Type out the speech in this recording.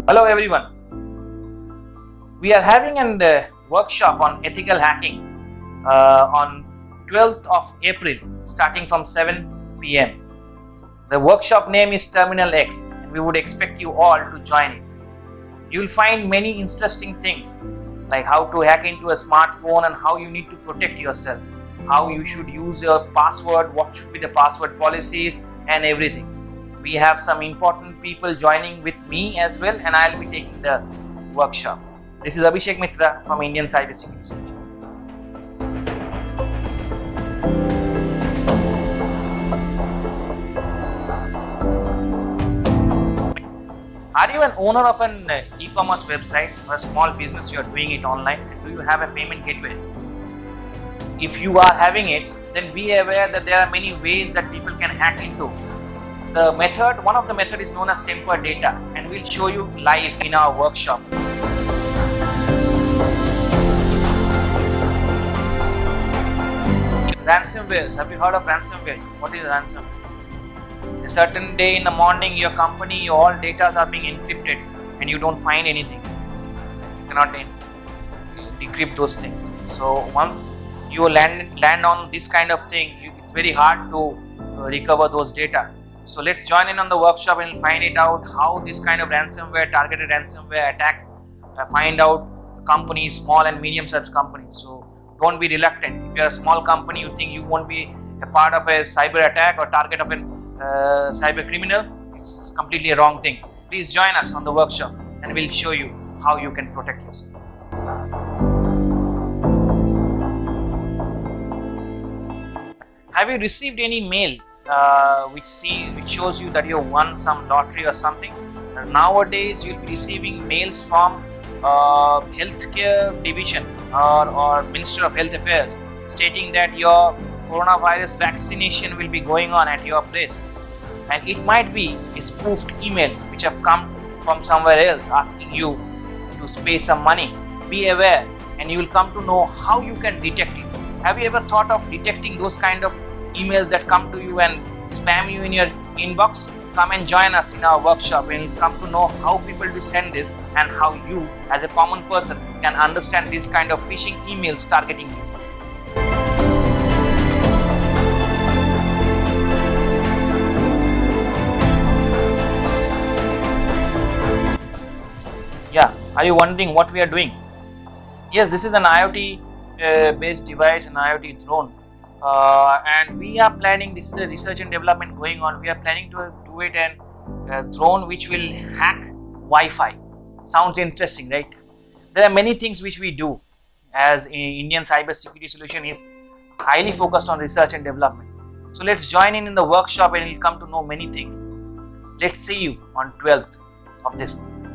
Hello everyone. We are having a workshop on ethical hacking on 12th of April starting from 7 p.m. The workshop name is Terminal X and we would expect you all to join it. You will find many interesting things like how to hack into a smartphone and how you need to protect yourself, how you should use your password, what should be the password policies and everything. We have some important people joining with me as well and I'll be taking the workshop. This is Abhishek Mitra from Indian Cybersecurity Solution. Are you an owner of an e-commerce website or a small business you are doing it online? Do you have a payment gateway? If you are having it, then be aware that there are many ways that people can hack into. One of the method is known as tempered data and we'll show you live in our workshop. Ransomware. Have you heard of ransomware? What is ransomware? A certain day in the morning, your company, all data are being encrypted and you don't find anything. You cannot decrypt those things. So once you land on this kind of thing, it's very hard to recover those data. So let's join in on the workshop and find it out how this kind of ransomware, targeted ransomware attacks, find out companies, small and medium sized companies. So don't be reluctant. If you're a small company, you think you won't be a part of a cyber attack or target of a cyber criminal, it's completely a wrong thing. Please join us on the workshop and we'll show you how you can protect yourself. Have you received any mail which shows you that you won some lottery or something? Nowadays you'll be receiving mails from healthcare division or Minister of Health Affairs stating that your coronavirus vaccination will be going on at your place, and it might be a spoofed email which have come from somewhere else asking you to pay some money. Be aware and you will come to know how you can detect it. Have you ever thought of detecting those kind of emails that come to you and spam you in your inbox? Come and join us in our workshop and you'll come to know how people do send this and how you as a common person can understand this kind of phishing emails targeting you. Yeah, are you wondering what we are doing? Yes, this is an IoT based device, an IoT drone. And we are planning, this is a research and development going on, we are planning to do it in a drone which will hack Wi-Fi. Sounds interesting, right? There are many things which we do as Indian Cybersecurity Solution is highly focused on research and development. So let's join in the workshop and you'll come to know many things. Let's see you on 12th of this month.